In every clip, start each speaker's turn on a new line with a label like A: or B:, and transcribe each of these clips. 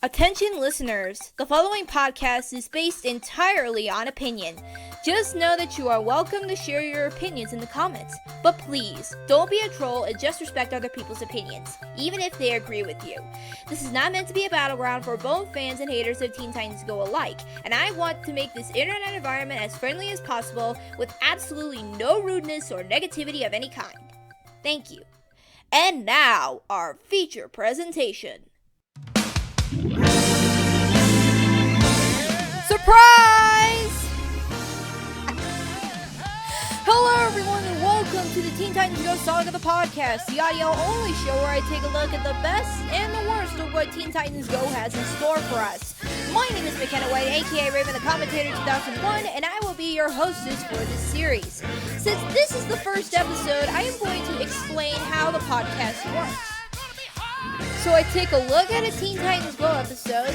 A: Attention listeners, the following podcast is based entirely on opinion. Just know that you are welcome to share your opinions in the comments, but please, don't be a troll and just respect other people's opinions, even if they agree with you. This is not meant to be a battleground for both fans and haters of Teen Titans Go alike, and I want to make this internet environment as friendly as possible with absolutely no rudeness or negativity of any kind. Thank you. And now, our feature presentation. Surprise! Hello everyone and welcome to the Teen Titans Go Saga the podcast, the audio-only show where I take a look at the best and the worst of what Teen Titans Go has in store for us. My name is McKenna White, aka Raven the Commentator 2001, and I will be your hostess for this series. Since this is the first episode, I am going to explain how the podcast works. So I take a look at a Teen Titans Go episode,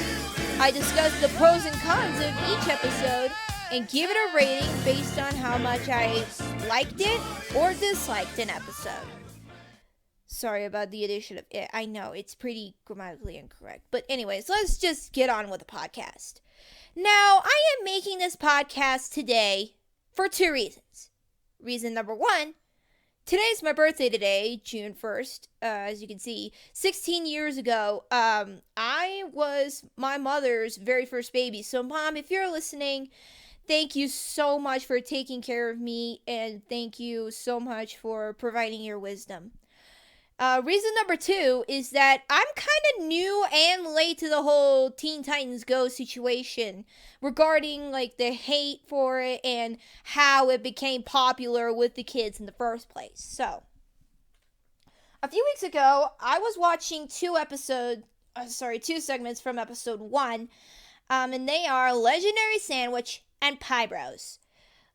A: I discuss the pros and cons of each episode, and give it a rating based on how much I liked it or disliked an episode. Sorry about the addition of it. I know, it's pretty grammatically incorrect. But anyways, let's just get on with the podcast. Now, I am making this podcast today for two reasons. Reason number one, today's my birthday today, June 1st, as you can see. 16 years ago, I was my mother's very first baby. So, Mom, if you're listening, thank you so much for taking care of me, and thank you so much for providing your wisdom. Reason number two is that I'm kind of new and late to the whole Teen Titans Go situation regarding, like, the hate for it and how it became popular with the kids in the first place. So, a few weeks ago, I was watching two segments from episode 1, and they are Legendary Sandwich and Pyros.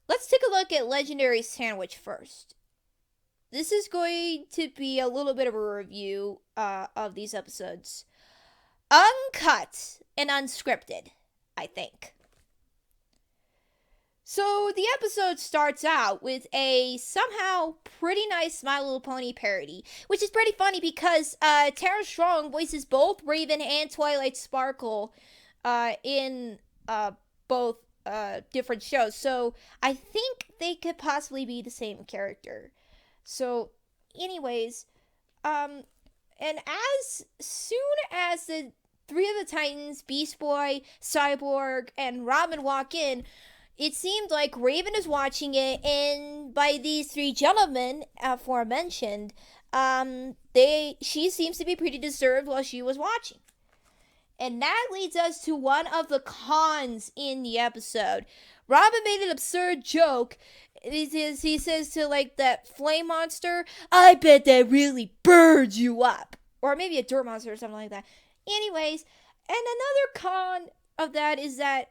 A: Let's take a look at Legendary Sandwich first. This is going to be a little bit of a review of these episodes. Uncut and unscripted, I think. So the episode starts out with a somehow pretty nice My Little Pony parody, which is pretty funny because Tara Strong voices both Raven and Twilight Sparkle in both different shows. So I think they could possibly be the same character. So, anyways, and as soon as the three of the Titans, Beast Boy, Cyborg, and Robin walk in, it seemed like Raven is watching it, and by these three gentlemen aforementioned, she seems to be pretty disturbed while she was watching. And that leads us to one of the cons in the episode. Robin made an absurd joke. He says to, like, that flame monster, I bet that really burns you up. Or maybe a dirt monster or something like that. Anyways, and another con of that is that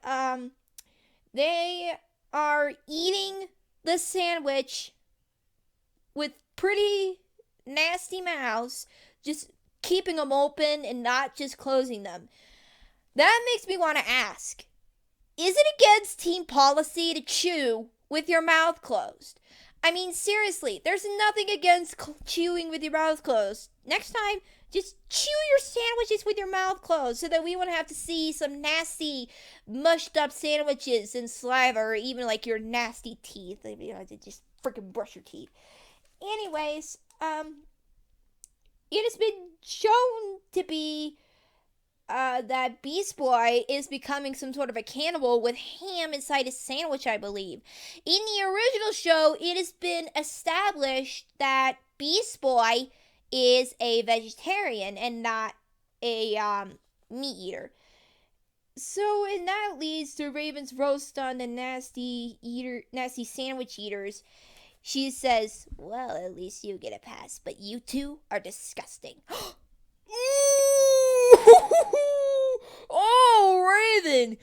A: they are eating the sandwich with pretty nasty mouths, just keeping them open and not just closing them. That makes me want to ask, is it against team policy to chew with your mouth closed? I mean, seriously, there's nothing against chewing with your mouth closed. Next time, just chew your sandwiches with your mouth closed so that we won't have to see some nasty, mushed up sandwiches and saliva, or even like your nasty teeth. You know, to just freaking brush your teeth. Anyways, it has been shown to be that Beast Boy is becoming some sort of a cannibal with ham inside his sandwich, I believe. In the original show, it has been established that Beast Boy is a vegetarian and not a meat eater. So, and that leads to Raven's roast on the nasty sandwich eaters. She says, well, at least you get a pass, but you two are disgusting. Oh, Raven,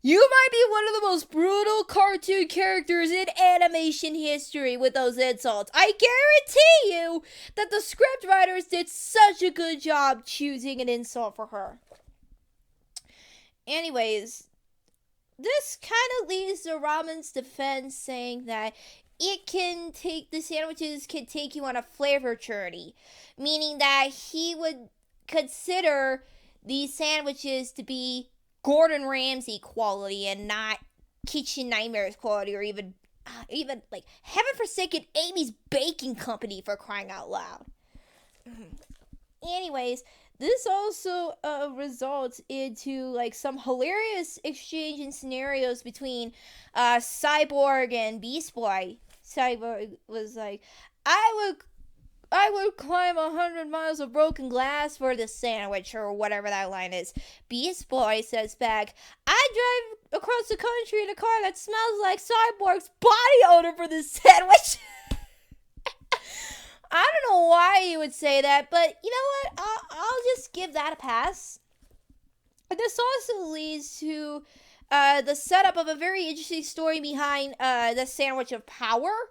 A: you might be one of the most brutal cartoon characters in animation history with those insults. I guarantee you that the scriptwriters did such a good job choosing an insult for her. Anyways, this kind of leads to Robin's defense, saying that the sandwiches can take you on a flavor journey, meaning that he would consider these sandwiches to be Gordon Ramsay quality and not Kitchen Nightmares quality, or even like heaven forsaken Amy's Baking Company, for crying out loud. Anyways, this also results into like some hilarious exchange and scenarios between Cyborg and Beast Boy. Cyborg was like, I would climb 100 miles of broken glass for this sandwich, or whatever that line is. Beast Boy says back, I drive across the country in a car that smells like Cyborg's body odor for this sandwich. I don't know why you would say that, but you know what? I'll just give that a pass. But this also leads to the setup of a very interesting story behind the sandwich of power.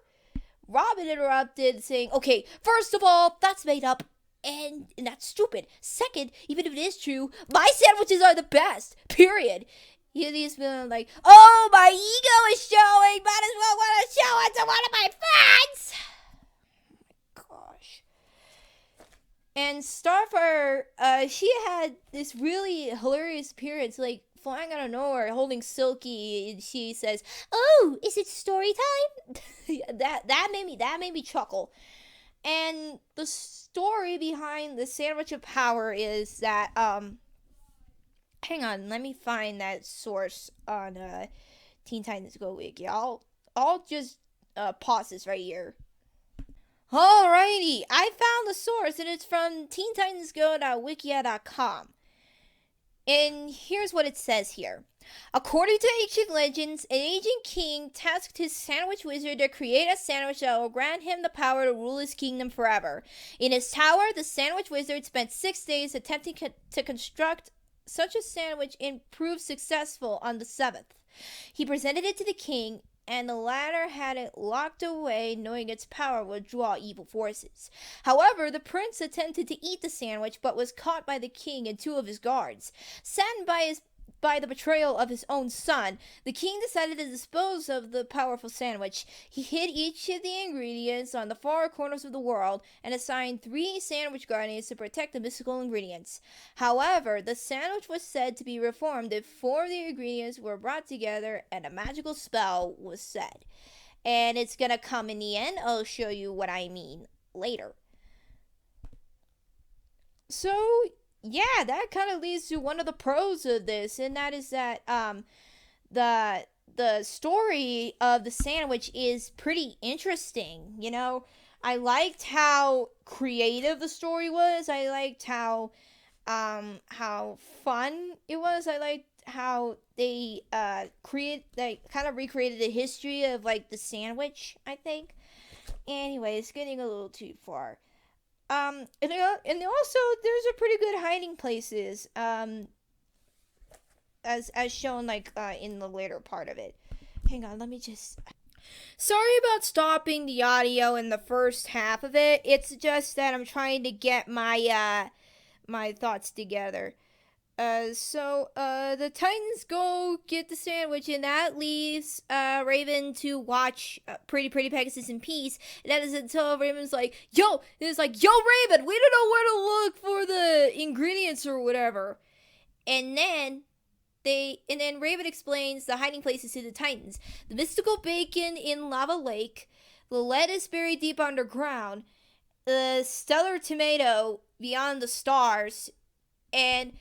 A: Robin interrupted, saying, okay, first of all, that's made up, and that's stupid. Second, even if it is true, my sandwiches are the best, period. He's feeling like, oh, my ego is showing, might as well want to show it to one of my friends. Gosh. And Starfire, she had this really hilarious appearance, like, flying out of nowhere, holding Silky, and she says, oh, is it story time? that made me chuckle. And the story behind the sandwich of power is that, hang on, let me find that source on, Teen Titans Go Wiki. I'll just, pause this right here. Alrighty, I found the source, and it's from teentitansgo.wikia.com. And here's what it says here. According to ancient legends, an ancient king tasked his sandwich wizard to create a sandwich that will grant him the power to rule his kingdom forever. In his tower, the sandwich wizard spent 6 days attempting to construct such a sandwich and proved successful on the 7th. He presented it to the king, and the latter had it locked away, knowing its power would draw evil forces. However, the prince attempted to eat the sandwich, but was caught by the king and 2 of his guards. Saddened by the betrayal of his own son, the king decided to dispose of the powerful sandwich. He hid each of the ingredients on the far corners of the world and assigned 3 sandwich guardians to protect the mystical ingredients. However, the sandwich was said to be reformed if 4 of the ingredients were brought together and a magical spell was said. And it's gonna come in the end. I'll show you what I mean later. So yeah, that kind of leads to one of the pros of this, and that is that the story of the sandwich is pretty interesting. You know, I liked how creative the story was. I liked how fun it was. I liked how they kind of recreated the history of like the sandwich, I think. Anyways, getting a little too far. And also there's a pretty good hiding places, as shown like in the later part of it. Hang on, let me just. Sorry about stopping the audio in the first half of it. It's just that I'm trying to get my my thoughts together. So the Titans go get the sandwich, and that leaves Raven to watch Pretty Pegasus in peace. And that is until Raven's like, yo, Raven, we don't know where to look for the ingredients or whatever. And then Raven explains the hiding places to the Titans: the mystical bacon in Lava Lake, the lettuce buried deep underground, the stellar tomato beyond the stars, and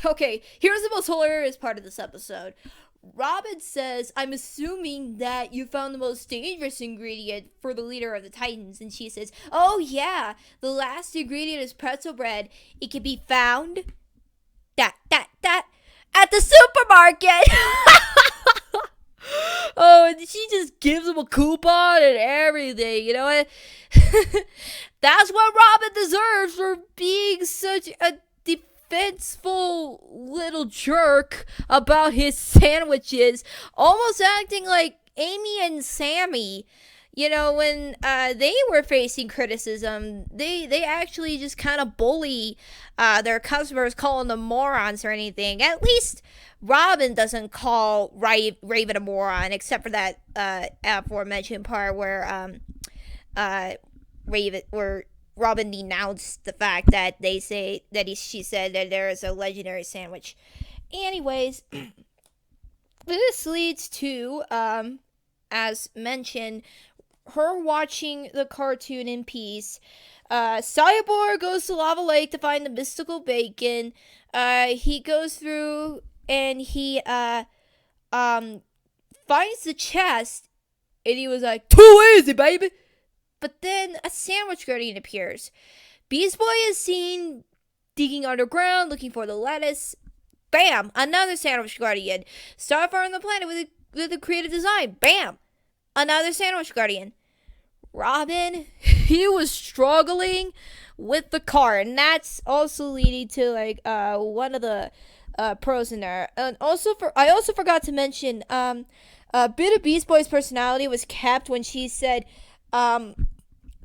A: okay, here's the most hilarious part of this episode. Robin says, I'm assuming that you found the most dangerous ingredient for the leader of the Titans. And she says, oh yeah, the last ingredient is pretzel bread. It can be found at the supermarket. Oh, and she just gives him a coupon and everything, you know what? That's what Robin deserves for being such a defenseful little jerk about his sandwiches, almost acting like Amy and Sammy. You know, when they were facing criticism, they actually just kind of bully their customers, calling them morons or anything. At least Robin doesn't call Raven a moron, except for that aforementioned part where Robin denounced the fact that she said that there is a legendary sandwich. Anyways, this leads to, as mentioned, her watching the cartoon in peace. Cyborg goes to Lava Lake to find the mystical bacon. He goes through and he finds the chest, and he was like, "Too easy, baby." But then a sandwich guardian appears. Beast Boy is seen digging underground, looking for the lettuce. Bam! Another sandwich guardian. Starfire on the planet with a creative design. Bam! Another sandwich guardian. Robin, he was struggling with the car, and that's also leading to like one of the pros in there. And I also forgot to mention a bit of Beast Boy's personality was kept when she said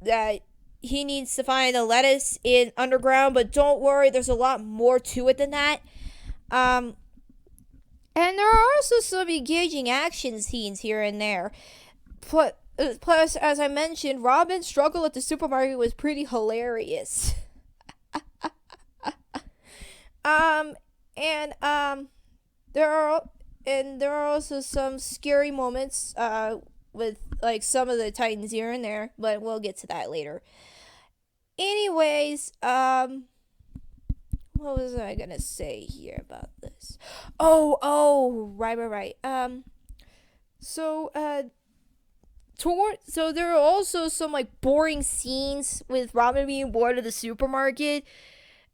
A: that he needs to find the lettuce in underground, but don't worry, there's a lot more to it than that. And there are also some engaging action scenes here and there. Plus, as I mentioned, Robin's struggle at the supermarket was pretty hilarious. There are also some scary moments with like some of the Titans here and there, but we'll get to that later. Anyways, what was I gonna say here about this? Right. So there are also some like boring scenes with Robin being bored of the supermarket.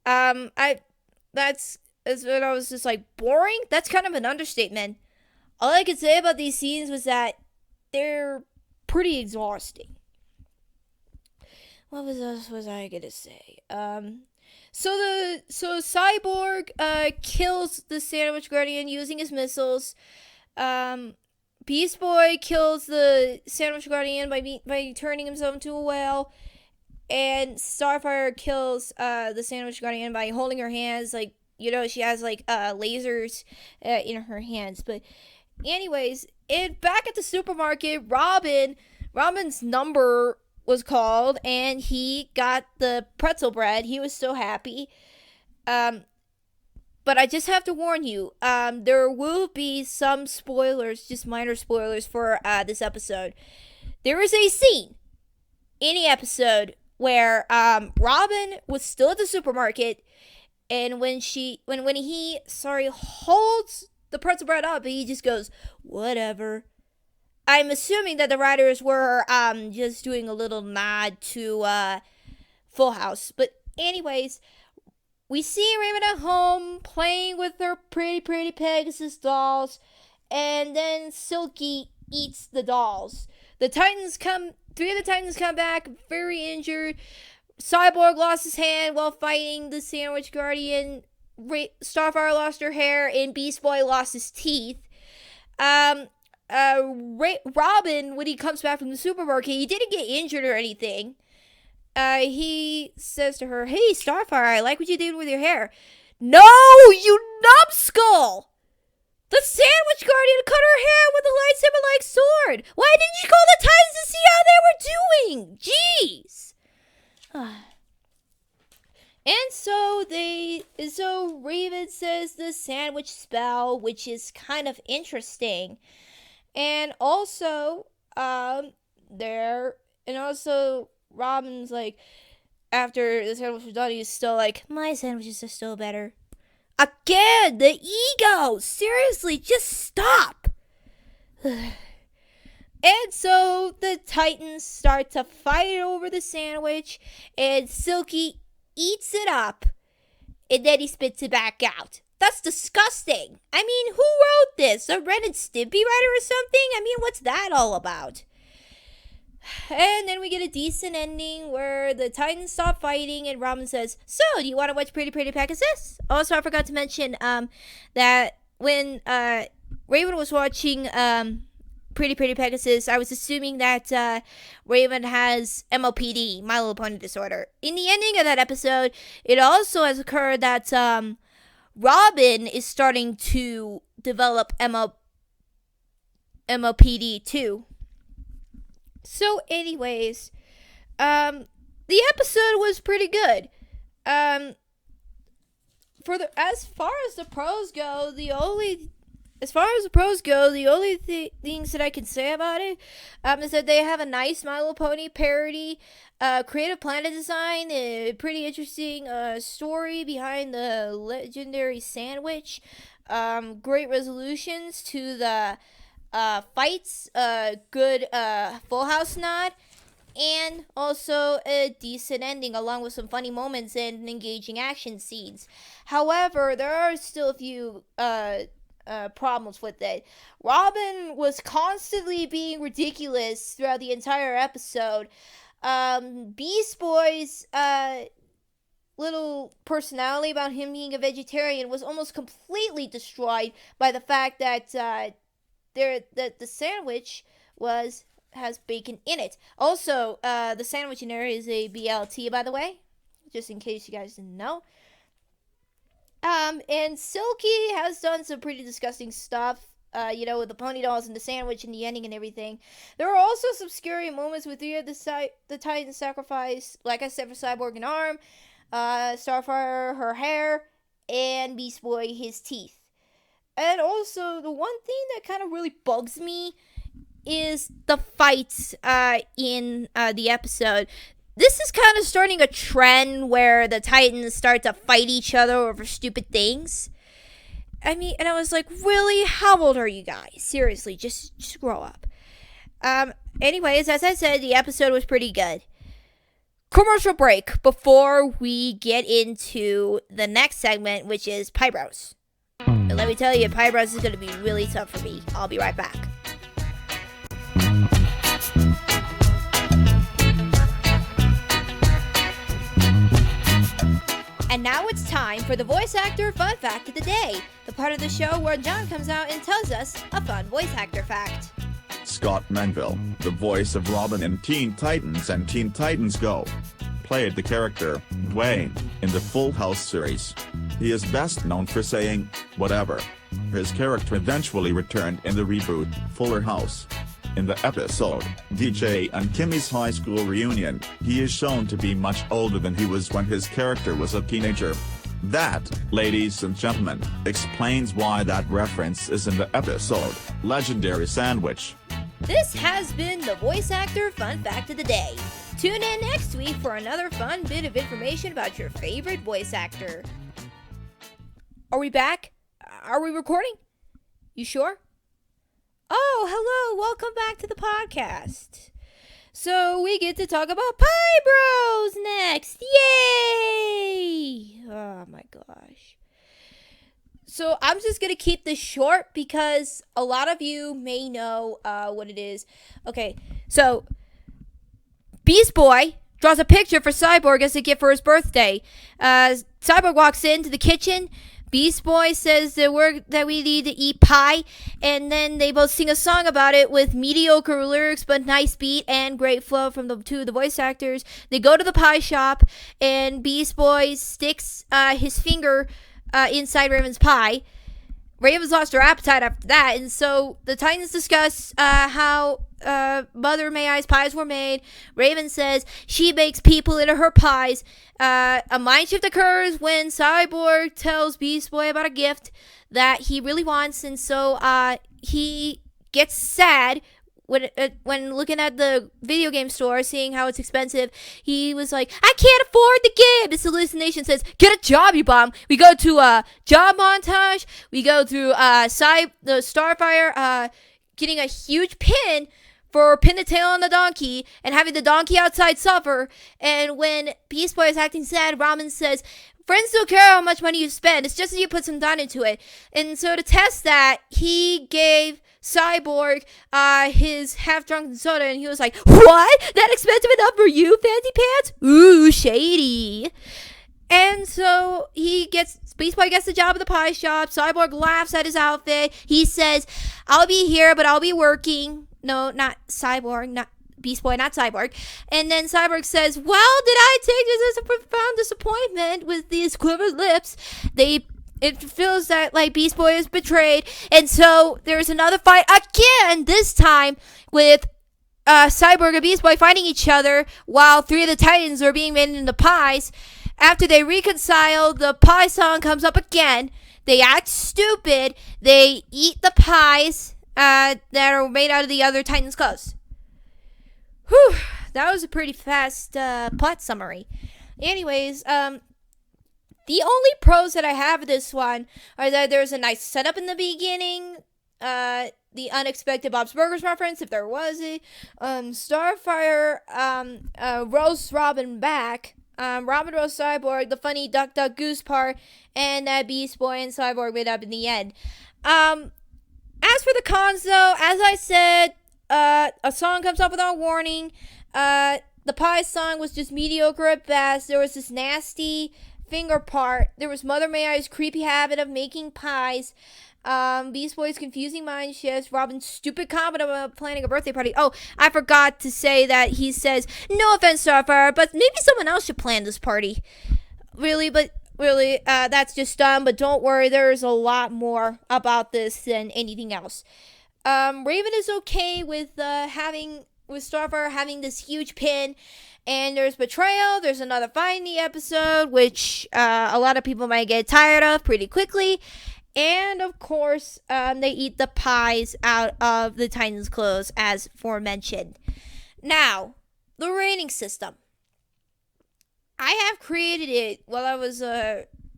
A: That's when I was just like, boring? That's kind of an understatement. All I could say about these scenes was that they're pretty exhausting. What was I gonna say? So Cyborg kills the Sandwich Guardian using his missiles. Beast Boy kills the Sandwich Guardian by turning himself into a whale. And Starfire kills the Sandwich Guardian by holding her hands, like, you know, she has like lasers in her hands. But anyways, back at the supermarket, Robin's number was called, and he got the pretzel bread. He was so happy. But I just have to warn you, there will be some spoilers, just minor spoilers for this episode. There is a scene in the episode where Robin was still at the supermarket, and when he holds the pretzel bread up, he just goes, "Whatever." I'm assuming that the writers were just doing a little nod to Full House. But anyways, we see Raven at home playing with her pretty Pegasus dolls, and then Silky eats the dolls. Three of the Titans come back very injured. Cyborg lost his hand while fighting the Sandwich Guardian. Starfire lost her hair, and Beast Boy lost his teeth. Robin, when he comes back from the supermarket, he didn't get injured or anything. He says to her, "Hey, Starfire, I like what you did with your hair." "No, you numbskull! The Sandwich Guardian cut her hair with a lightsaber-like sword. Why didn't you call the Titans to see how they were doing? Jeez." And so Raven says the sandwich spell, which is kind of interesting. And also, Robin's like, after the sandwich was done, he's still like, "My sandwiches are still better." Again, the ego! Seriously, just stop! And so the Titans start to fight over the sandwich, and Silky eats it up, and then he spits it back out. That's disgusting. I mean, who wrote this? A Ren and Stimpy writer or something? I mean, what's that all about? And then we get a decent ending where the Titans stop fighting, and Robin says, "So, do you want to watch Pretty Pegasus?" Also, I forgot to mention that when Raven was watching Pretty Pegasus, I was assuming that Raven has MLPD, My Little Pony Disorder. In the ending of that episode, it also has occurred that Robin is starting to develop MLPD too. So anyways, the episode was pretty good. As far as the pros go, the only things that I can say about it is that they have a nice My Little Pony parody, creative planet design, a pretty interesting story behind the legendary sandwich, great resolutions to the fights, good Full House nod, and also a decent ending along with some funny moments and engaging action scenes. However, there are still a few problems with it. Robin was constantly being ridiculous throughout the entire episode. Beast Boy's little personality about him being a vegetarian was almost completely destroyed by the fact that the sandwich has bacon in it. Also, the sandwich in there is a BLT, by the way, just in case you guys didn't know. And Silky has done some pretty disgusting stuff, with the pony dolls and the sandwich and the ending and everything. There are also some scary moments with the Titan sacrifice, like I said, for Cyborg and arm, Starfire, her hair, and Beast Boy, his teeth. And also, the one thing that kind of really bugs me is the fights in the episode. This is kind of starting a trend where the Titans start to fight each other over stupid things. I mean, and I was like, really? How old are you guys? Seriously, just grow up. Anyways, as I said, the episode was pretty good. Commercial break before we get into the next segment, which is Pyros. And let me tell you, Pyros is going to be really tough for me. I'll be right back. And now it's time for the voice actor fun fact of the day, the part of the show where John comes out and tells us a fun voice actor fact.
B: Scott Manville, the voice of Robin in Teen Titans and Teen Titans Go, played the character, Dwayne, in the Full House series. He is best known for saying, "whatever." His character eventually returned in the reboot, Fuller House. In the episode, DJ and Kimmy's high school reunion, he is shown to be much older than he was when his character was a teenager. That, ladies and gentlemen, explains why that reference is in the episode, Legendary Sandwich.
A: This has been the voice actor fun fact of the day. Tune in next week for another fun bit of information about your favorite voice actor. Are we back? Are we recording? You sure? Oh, hello, welcome back to the podcast. So we get to talk about Pyros Next. Yay! Oh my gosh. So I'm just going to keep this short because a lot of you may know what it is. Okay, so Beast Boy draws a picture for Cyborg as a gift for his birthday. Cyborg walks into the kitchen. Beast Boy says that we need to eat pie, and then they both sing a song about it with mediocre lyrics but nice beat and great flow from the two of the voice actors. They go to the pie shop, and Beast Boy sticks his finger inside Raven's pie. Raven's lost her appetite after that, and so the Titans discuss how Mother May I's pies were made. Raven says she bakes people into her pies. A mind shift occurs when Cyborg tells Beast Boy about a gift that he really wants, and so he gets sad when looking at the video game store, seeing how it's expensive. He was like, I can't afford the game. This hallucination says, get a job, you bum. We go to a job montage. We go through the Starfire getting a huge pin for pin the tail on the donkey and having the donkey outside suffer. And when Beast Boy is acting sad, Robin says, friends don't care how much money you spend. It's just that you put some thought into it. And so to test that, he gave Cyborg his half-drunken soda, and he was like, what? That expensive enough for you, fancy pants? Ooh, shady. And so Beast Boy gets the job at the pie shop. Cyborg laughs at his outfit. He says, I'll be here, but I'll be working. No, not Cyborg, not Beast Boy, not Cyborg. And then Cyborg says, well, did I take this as a profound disappointment with these quivered lips? It feels that like Beast Boy is betrayed. And so there's another fight again, this time with Cyborg and Beast Boy fighting each other while 3 of the Titans are being made into pies. After they reconcile, the pie song comes up again. They act stupid. They eat the pies that are made out of the other Titans' clothes. Whew, that was a pretty fast plot summary. Anyways, the only pros that I have of this one are that there's a nice setup in the beginning, the unexpected Bob's Burgers reference, if there was it, Starfire roasts Robin back, Robin roasts Cyborg, the funny Duck Duck Goose part, and that Beast Boy and Cyborg made up in the end. As for the cons, though, as I said, a song comes up without warning. The pie song was just mediocre at best. There was this nasty finger part. There was Mother May I's creepy habit of making pies. Beast Boy's confusing mind shifts. Robin's stupid comment about planning a birthday party. Oh, I forgot to say that he says, no offense, Starfire, but maybe someone else should plan this party. Really, that's just dumb. But don't worry, there's a lot more about this than anything else. Raven is okay with Starfire having this huge pin, and there's betrayal. There's another fight in the episode, which a lot of people might get tired of pretty quickly. And of course, they eat the pies out of the Titans' clothes, as aforementioned. Now, the rating system. I have created it while I was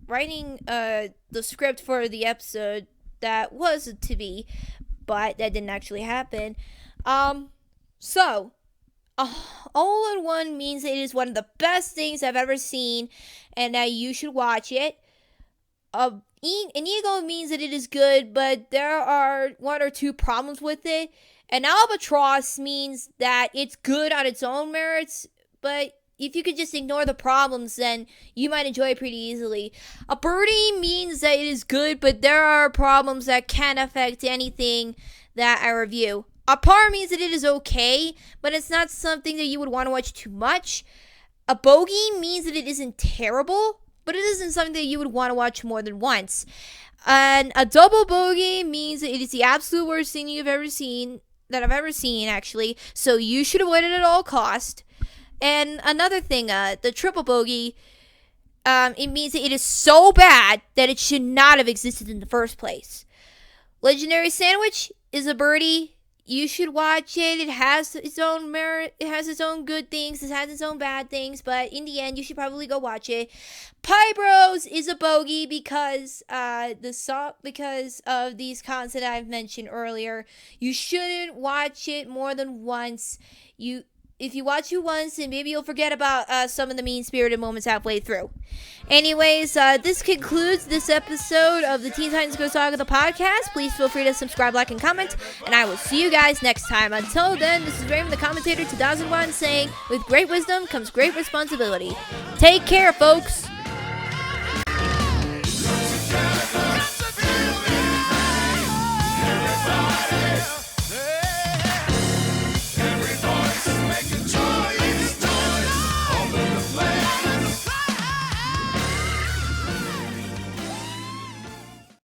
A: writing the script for the episode that was to be, but that didn't actually happen. So, all-in-one means it is one of the best things I've ever seen, and that you should watch it. Inigo means that it is good, but there are 1 or 2 problems with it. An albatross means that it's good on its own merits, but if you could just ignore the problems, then you might enjoy it pretty easily. A birdie means that it is good, but there are problems that can affect anything that I review. A par means that it is okay, but it's not something that you would want to watch too much. A bogey means that it isn't terrible, but it isn't something that you would want to watch more than once. And a double bogey means that it is the absolute worst thing I've ever seen, actually. So you should avoid it at all cost. And another thing, the triple bogey, it means that it is so bad that it should not have existed in the first place. Legendary Sandwich is a birdie. You should watch it. It has its own merit. It has its own good things. It has its own bad things. But in the end, you should probably go watch it. Pyros is a bogey because of these cons that I've mentioned earlier. You shouldn't watch it more than once. If you watch it once, then maybe you'll forget about some of the mean-spirited moments halfway through. Anyways, this concludes this episode of the Teen Titans Go Saga, the podcast. Please feel free to subscribe, like, and comment, and I will see you guys next time. Until then, this is Raymond, the commentator, 2001, saying, with great wisdom comes great responsibility. Take care, folks!